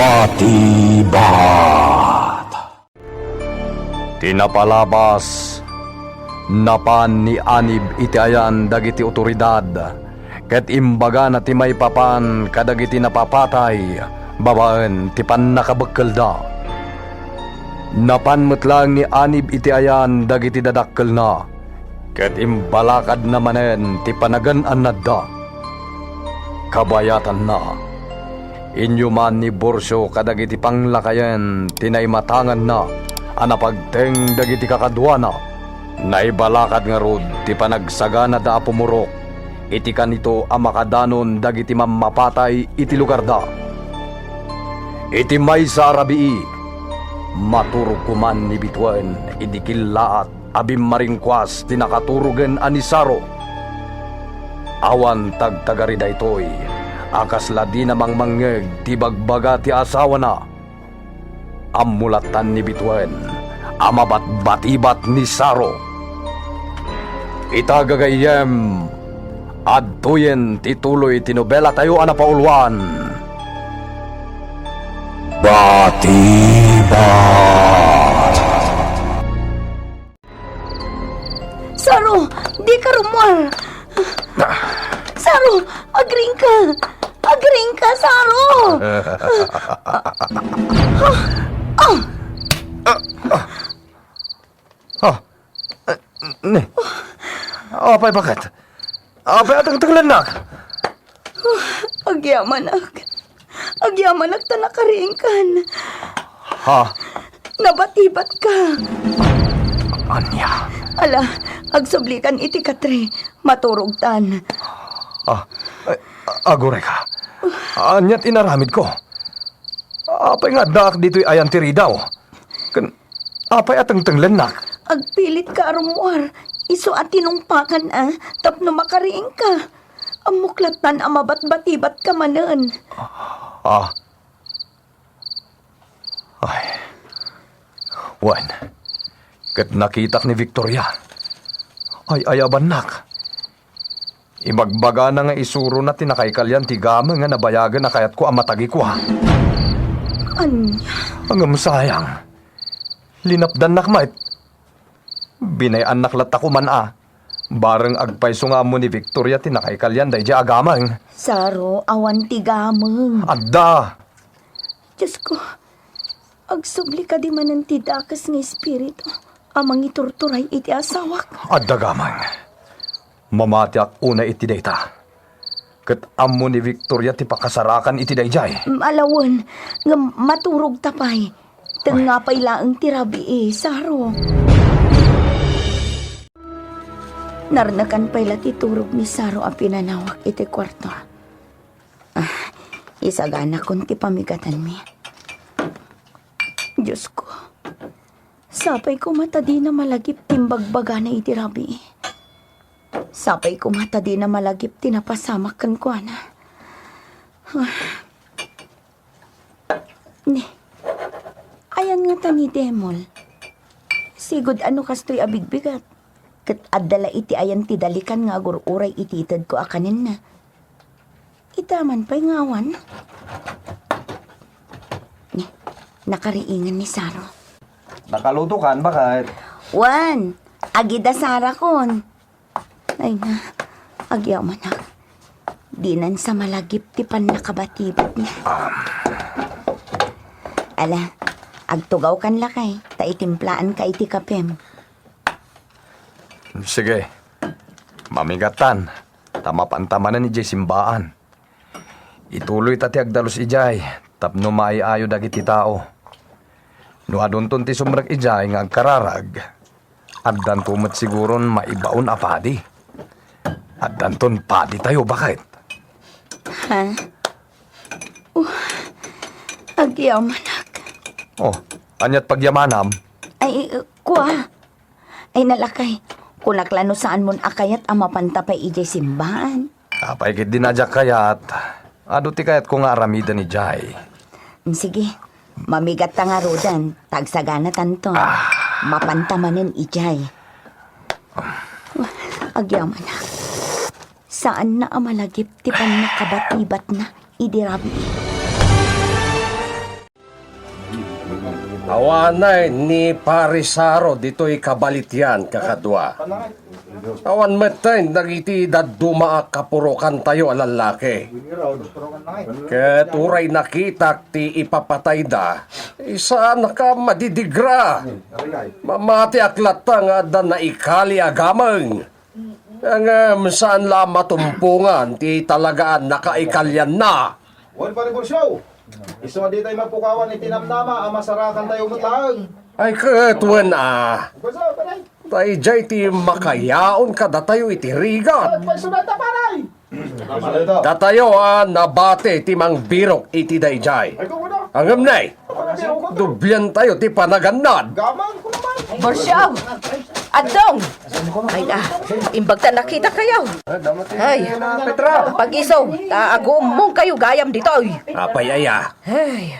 Batibat. Tinapalabas napan ni Anib iti ayan dagiti otoridad ket imbaga na ti may papan kadagiti napapatay babaen ti pannakabekkel da. Napan metlang ni Anib iti ayan dagiti dadakkel na ket imbalakad na manen ti panagan-an da. Kabayatan na inyuman ni Borsyo kadagiti panglakayen tinaymatangan na anapagteng dagiti kakadwana naibalakad nga rod ti panagsagana da pumurok iti kanito a makadanon dagiti mammapatay iti lugar da. Iti maysa rabii maturog kuman ni bitwen iti killaat abim maringkwas ti nakaturugen anisaro. Awan tagtagari daytoy akasla di namang mangeg ti bagbaga ti asawa na. Amulatan ni bitwen amabat-batibat ni Saro. Itagagayem adtuyen tituloy tinobela tayo anapaulwan. Batibat. Saro, di ka rumual. Saro, agring ka. Agring ka, Saro. Ne. Apay bakit? Apay atang taglanak. Agyamanak. Agyamanak ta nakaringkan. Ha? Nabatibat ka. Anya? Ala, agsublikan iti katre. Maturugtan. Agore ka. Anyat inaramid ko. Apay nga daak dito'y ayan tiri daw. Apay atang taglanak. Agpilit ka arumuar. Iso at tinungpakan tapno makariing ka. Amuklatan amabat-batibat ka manan. Ay. Wan. Kat nakitak ni Victoria. Ay ayaban nak. Ibagbaga na nga isuro na tinakaykalyan tigama nga nabayagan na kayat ko amatagi ko ha. Anya? Ang sayang. Linapdan nakmait. Binayan naklat ako man Bareng agpayso nga mo ni Victoria tinakaykalyan day di agamang. Saro, awan tigamang. Adda! Diyos ko, agsubli ka di manan tidakas ng espiritu. Amang iturturay iti asawak. Adda gamang. Mamatiak una iti dayta. Ket ammo ni Victoria ti pakasarakan iti dayjay. Malawan, nga maturog tapay. Tengapay laang tirabi Saro. Narnakan pala titurog ni Saro a pinanawak iti kwarto. Isagana kon ti pamigatan mi. Diyos ko, sapay ko mata di na malagip timbagbaga na iti rabi. Sapay ko mata di na malagip tinapasamak kan ko na. Ayan nga tani demol. Sigod ano kastoy abigbigat. Kat adala iti ayan ti dalikan nga agururay ititad ko akanin na. Itaman pa'y ngawan. Nakariingan ni Saro. Nakaluto kan bakit? Wan, agida Sara kon. Ay na, agyaman na. Dinan sa malagip ti pan nakabatibat niya. Ala, agtugaw kan lakay, taitimplaan ka iti kapem. Sige. Mamigatan. Tamapantamanan ni Jay simbaan. Ituloy tati agdalos ijay. Tapno maiayo dagiti tao. No adunton ti sumrag ijay nga agkararag. Addan tumat siguron maibaon a padi. Addanton padi tayo bakit? Ha? Agyamanak. Anyat pagyamanam? Ay, kuha. Ay nalakay. Kunaklano saan mon akayat amapantapay ijay simbahan. Apay kit dinadyak kayat. Ado ti kayat ko nga aramida ni Jay. Sige, mamigat ta nga rodan. Tagsagana tanto. Mapantamanin ijay. Agyaman na. Saan na amalagip ti pan nakabatibat na idirabi. Awanay ni Parisaro dito'y kabalitian kakadwa. Awan metay nagiti daduma kapurukan tayo alalaki. Ket uray nakita ti ipapatay da, isa naka madidigra. Mamati aklata nga da naikali agamang. Ang saan la matumpungan ti talagaan nakaikalyan na. Wan pa rin show. Iso di tayo mapukawan ni tinamnama ang masarakan tayo mutang. Ay ketuen Basa, panay. Tay jay ti makayaon ka datayo iti rigat. Pagsunod na panay. Datayo nabate ti mang birok iti dayjay. Ay, kung ano? Ang amnay, Ako na dubyan tayo ti panaganad. Gamang ko naman. Borsyaw! Adong! Ay na, imbagta nakita kayo. Ay, Petra. pag-isaw, taagom mong kayo gayam dito. Apay aya. Ay,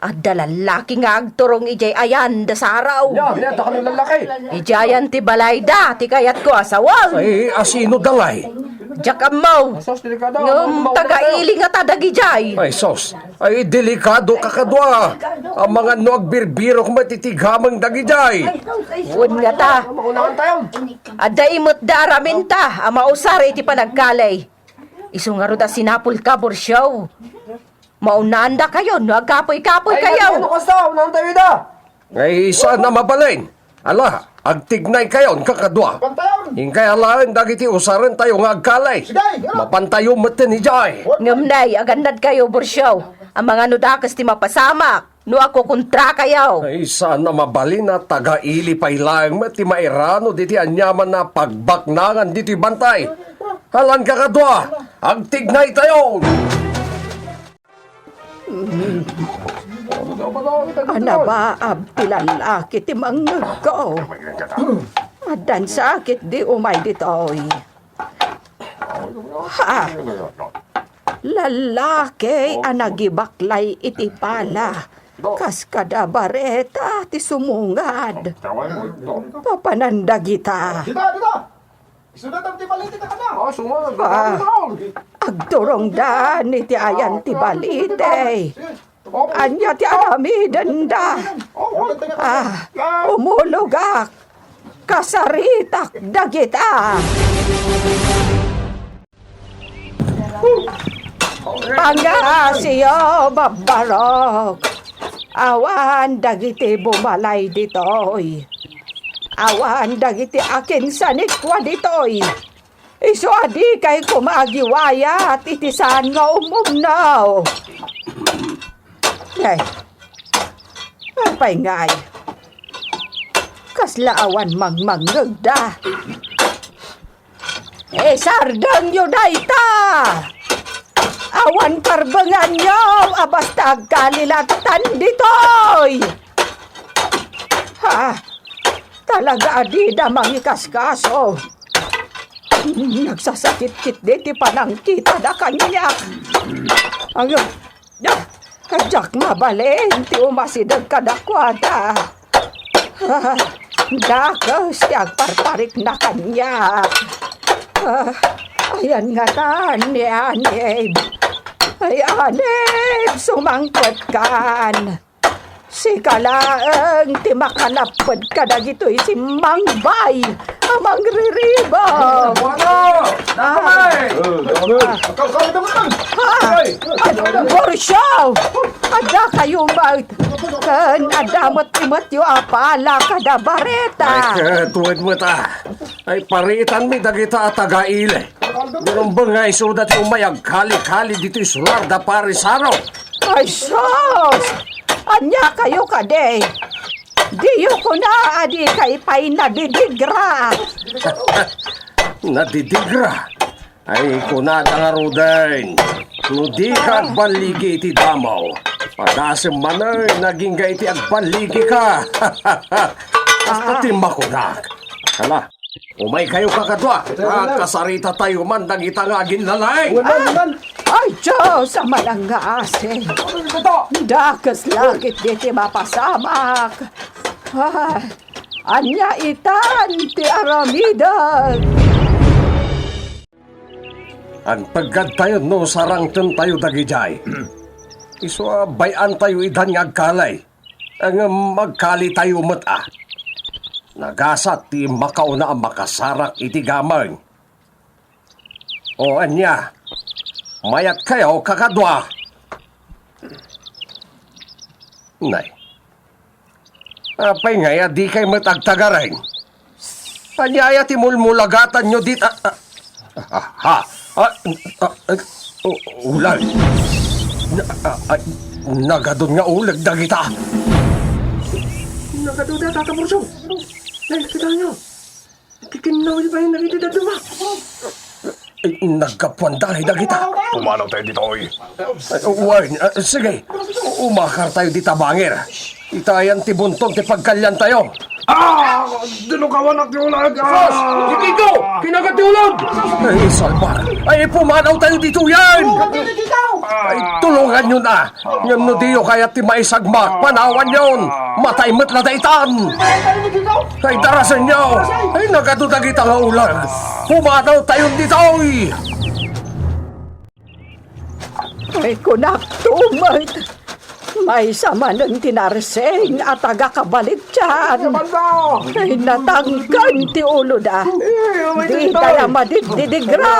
adda lalaki nga agturong ijay ayan da sa araw. Binata kami lalaki. Ijayan ti balay da, ti kayat ko asawal. Ay, asino dangay. Jakam mo, ngum taga-ili nga tadag ijay. Ay, sos. Ay, delikado kakadwa. Ang mga nuagbirbirok matitigamang dagijay. Un nga ta, adda imot da aramin ta, ang mausari ti panagkalay. Iso nga ro da sinapul ka, Borsyaw. Maunanda kayo, nagkapoy-kapoy kayo. Ay, saan na mabalin? Ala, agtignay kayon kakadwa. Pantayon. Hingkay alain dagiti usaran tayo nga agkalay. Sige, ano? Mapantayo matin ijay. Ngamnay, agandad kayo, Borsyaw. Ang mga nudakas ti mapasamak. No ako kontra kayo. Ay, saan na mabalin na taga-ili pailang mati mairano diti anyaman na pagbaknangan diti bantay. Halan kakadwa, agtignay tayo. Ana ba abti lalaki ti mangag ko? Adan sakit di umay ditoy. Ha? Lalaki anagibaklay iti pala. Kas kada bareta ti sumungad. Papananda kita. Dito, dito. Isunod ang tibaliti ka na. Agturong da ni ti ayan ti balite. Anya ti aramidan da. Umulugak. Kasaritak dagita. Pangasiyo babarok. Awan dagiti bumalay ditoy. Awan dagiti akin sanikwa ditoy. Iso adi kay kumagiwaya at itisan nga umumnaw. Ay, apay ngay. Kaslaawan magmangagda. Sardang yun ta! Awan karbangan nyo, abasta kalilatan ditoy! Ha? Talaga adi damang ikaskaso. Nagsasakit-kit di panang kita da kanya. Ang kajak mabalin ti umasidag kadakwada. Dakas ti agparparik na kanya. Ayan nga ni Anib. Ay Anib, sumangkot kan. Si kalaang ti makalapad ka na gito'y si Mangbay, amang riribang. Kakawin naman. Borsyaw! Ada kayo ba? Adamot-imot yung apala kada bareta. Ay, ketuwid mo ta. Ay, paritan mi dagita taga-ile. Ganun ba nga isudat yung mayag kali-kali dito isular da Parisaro? Ay, sos! Anya kayo kade. Diyo ko na adi kay pay nadidigra. Nadidigra. Ay, kunada nga rudain. Nudi ka agbaligi iti damaw. Padasem manay, naging ga iti agbaligi ka. Hasta timakunak. Hala, umay kayo kakadwa. Kasarita tayo man dagita nga ginlalay. Ay, Diyos, sa malanggasin. Dakas langit di mapasamak. Ay, anya itan ti aramidan. Ang paggad tayo no sarangton tayo dagijay. Iso bayan tayo idan nga agkalay. ang magkali tayo mata. Nagasat ti makauna ang makasarak iti gamay. O anya, mayat kayo kakadwa. Nay, apay nga di kayo matagtagarin. Anyaya ti mulmulagatan nyo dit... Ulan. Nagadon nga ulag na kita. Nagadon na tatapursong. Nay, kita nyo. Kikinawin ba yung nakitidad naman? Nagkapuandaray na kita. Pumanaw tayo dito, oy. Warren, sige. Umakar tayo di tabangir. Itayan ti bunton ti pagkalyan tayo. Dinukawan at ulag! Frost! Ikiko! Kinagat ti ulag! Ay, salbar! Ay, pumanaw tayo dito yan! Ay, tulungan nyo na! Yan no diyo kaya ti maisagmak, panawan yon! Matay mo't lataitan! Ay, darasan nyo! Ay, nagatutagita nga ulag! Pumanaw tayo dito! Ay, kunak tumay. May sama ng tinarseng at agakabalik dyan. Ay, natangkan ti ulo da. Di tayo madiddidigra.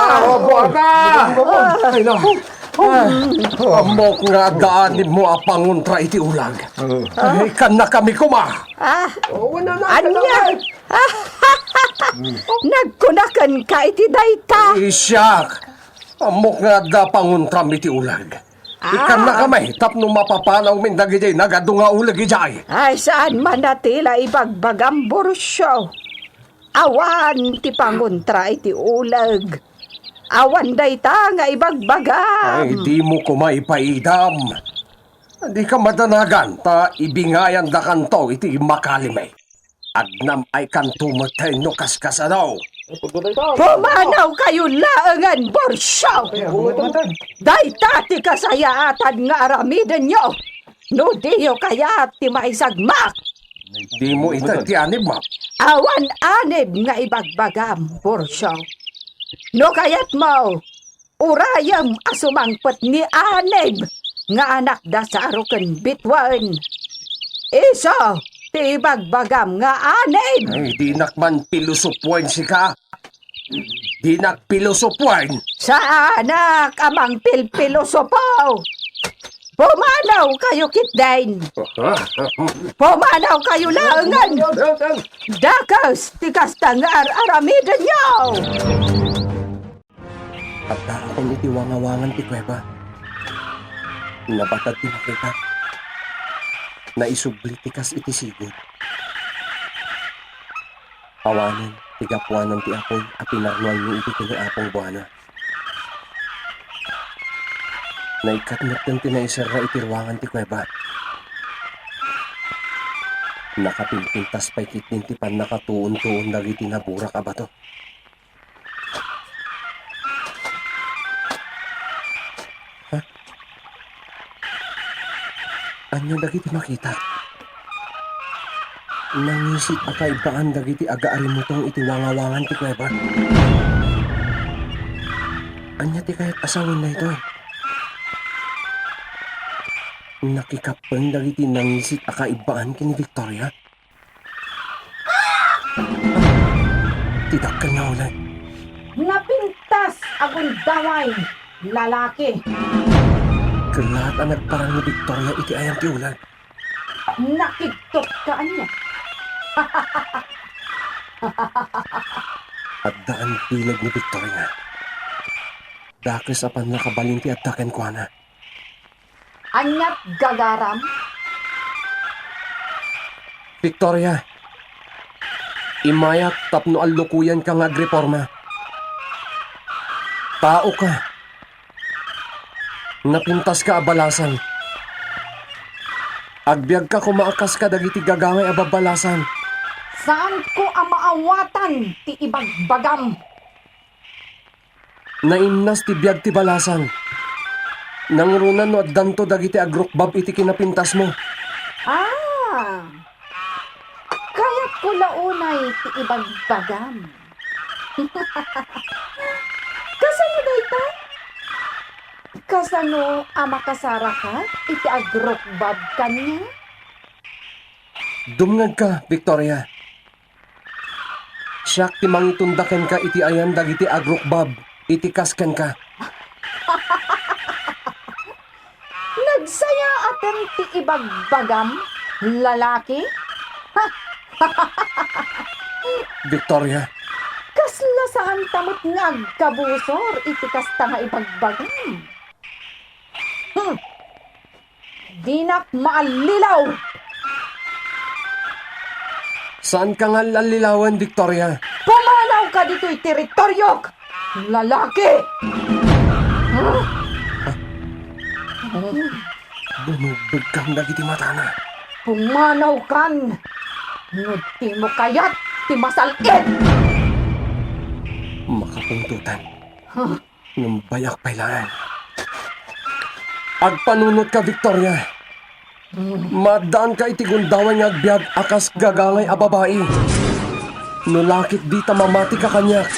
Ay, na! Amok nga daanin mo apanguntra iti ulag. Ay, kan na kami kuma! Anya? Nagkunakan ka iti dayta. Isyak! Amok nga da panguntram iti ulag. Ikan na kamay, tapno mapapanaw min dagijay, nagado nga ulag ijay. Ay, saan man natila ibagbagam bursyo. Awan ti panguntra iti ulag. Awan dayta nga ibagbagam. Ay, di mo kumaipaidam. Di ka madanagan, ta ibingayan da kanto iti makalimay. Agnam ay kanto matay no kaskasadaw. Pumanaw kayo laangan bursyo. Dayta ti kasayaatan nga aramiden nyo. No diyo kaya ti maisagmak. Di mo itatianib, ma. Awan anib nga ibagbagam bursyo. No kayat mo, urayam asumangpet ni anib nga anak da sa aruken bitwan. Iso, ti ibagbagam nga anib. Ay, di nakman pilusupwan si ka. Di nakpilusupwan. Sa anak amang pilpilosopaw. Pumanaw kayo kitdain. Pumanaw kayo langan. Dakas tikas tangar aramiden nyo. At akong iti wangawangan ti Kuweba. Nabatad ti makita. Naisubli ti kas iti sigod. Awanan, tigapuanan ti apoy, at pinarnuan ni iti kini apong buwana. Naikatnat ng tinaisar na itirwangan ti Kuweba. Nakapilpintas pa'y kitin ti pan nakatuon-tuon dagiti naburak abato. Ha? Anyo dagiti makita? Nangisit akaibaan dagiti agaari mo tong iti wangawangan ti Kuweba. Anya ti kahit asawin na ito. Nakikapang dagiti nangisit akaibaan kini Victoria. Tidak ka na ulit. Napintas agon daway, lalaki. Kalat ang nagparang ni Victoria iti ayam ti ulan. Nakiktot ka niya. At daan pilag ni Victoria. Dakis apan nakabalinti at daken kwa na. Anyat gagaram. Victoria, imayak tapno allukuyan ka nga agreporma. Tao ka. Napintas ka abalasan. Agbyag ka kumaakas ka dagiti gagaway ababalasan. Saan ko ang maawatan ti ibagbagam? Naimnas ti biyag ti balasan. Nangrunan no at danto dagiti agrokbab iti kinapintas mo. Ah, kaya ko launay ti ibagbagam. Kasano dayta? Kasano ama kasara ka? Iti agrokbab kanya? Dumngag ka, Victoria. Siyak ti mangitundaken ka iti ayan dagiti agrokbab. Iti kasken ka. Nagsaya aten ti ibagbagam, lalaki? Victoria, Kasla saan tamot nga agkabusor, iti kasta nga ibagbagam. Dinak maalilaw! saan ka nga lalilawan, Victoria? Pumanaw ka dito'y teritoryo! Lalaki! Bumubog kang dagiti matana. Pumanaw kan! Nuti mo kayat, ti masalid! Makapungtutan. Ng bayak pailangan. Agpanunot ka, Victoria. Madaan ka iti gundawan nga agbyag akas gagangay a babae. Nulakit di ta mamati ka kanyak.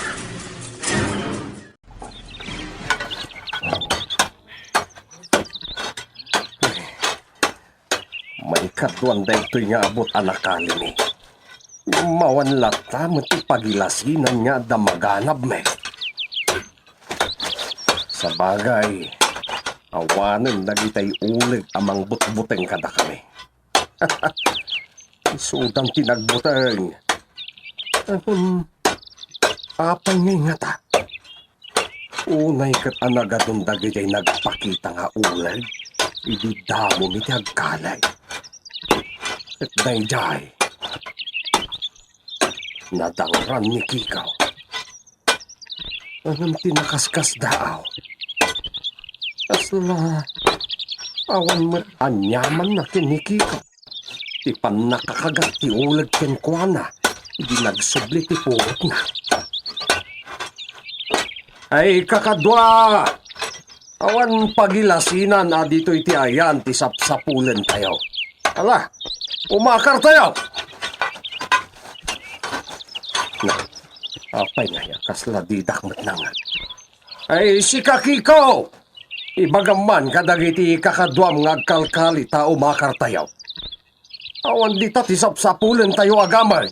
May katuan da ito'y nga abot anak kalini. Mawan lata mati pagilasinan nga damaganab me. Sa bagay, awanan nagitay ulig amang butbuteng kada kami. Isudang tinagbuteng. Apay ngay nga ta. Unay kat anagatong dagitay nagpakita nga ulig. Idi damo mi agkalay. At dayjay. Nadangran ni Kikaw. Anong tinakaskas daaw? Asla, awan mo't anyaman na kinikikaw. Ti pan nakakagat ti ulag kenkwana, di nagsubli ti purot na. Ay kakadwa! Awan pagilasinan na dito iti ayan ti sapsapulen tayo. Ala, umakar tayo! Na, apay na ya, kasla didak matnangan. Ay si Kakiko! Ibagaman kadagiti kakadwam nga agkalkali ta umakar tayo. Awan dita ti sapsapulen tayo agaman.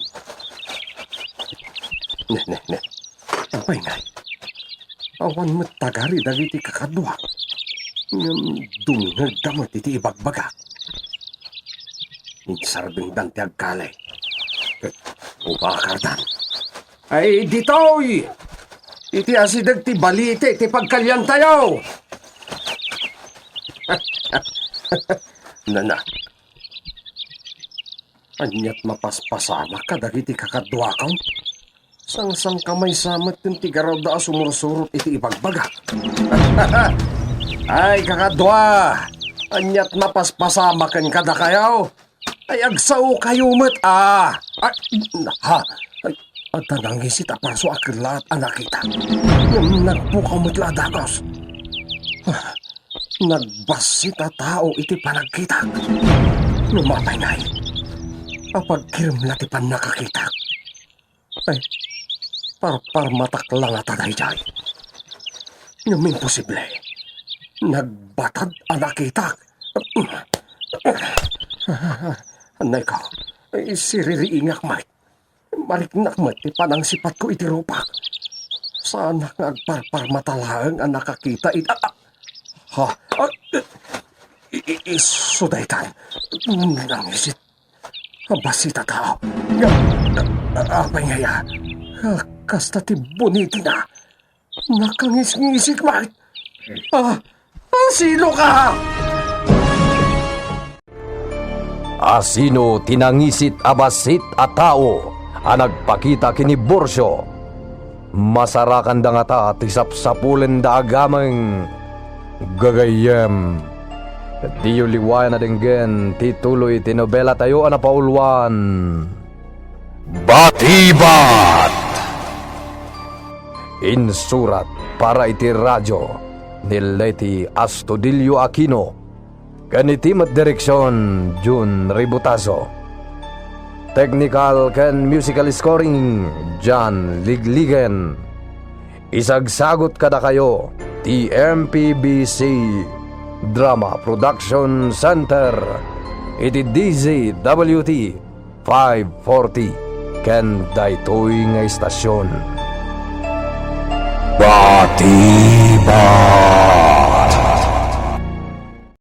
Ne. Apay nga. Awan matagari dagiti kakadwam. Dungag damot iti ibagbaga. Insarbing dan ti agkalay. Umakar dan. Ay ditoy! Iti asidag ti balite ti pagkalyan tayo. Nana. Anyat mapaspasama ka dagiti kakadwakaw. Sang kamay samat yung tigaraw da sumursurot iti ibagbaga. Ay kakadwa. Anyat mapaspasama kan kada kayaw. Ay agsaw kayo met Ay, Ay, at nanangisit apaso akirlaat anak kita. Nagpukaw met ladakos. Nagbasit a tao iti panagkita. Lumapay na apagkirim na ti pan nakakita. Ay, parpar matak lang at aday-day. Yung imposible. Nagbatad anak kita. Anay ko, siririingak mat. Mariknak mat ti panang sipat ko iti rupak. Sana nga agparpar matalaang ang nakakita iti... Isudaytan. Nangisit. Basita tao. Apay nga ya. Kasta ti boniti na. Nakangis-ngisik mat. Sino ka? Asino tinangisit abasit a tao a nagpakita kini Borsyo. Masarakan da nga ta ti sapsapulen da agamang gagayem. Diyo liwayan na dinggen tituloy tinobela tayo na paulwan. Batibat! Insurat para iti radyo ni Leti Astudillo Aquino. Kanitimat direksyon Jun Ributazo. Technical ken musical scoring John Ligligen. Isagsagot kada kayo ti MPBC Drama Production Center iti DZWT 540 ken daytoy nga istasyon. Batibag.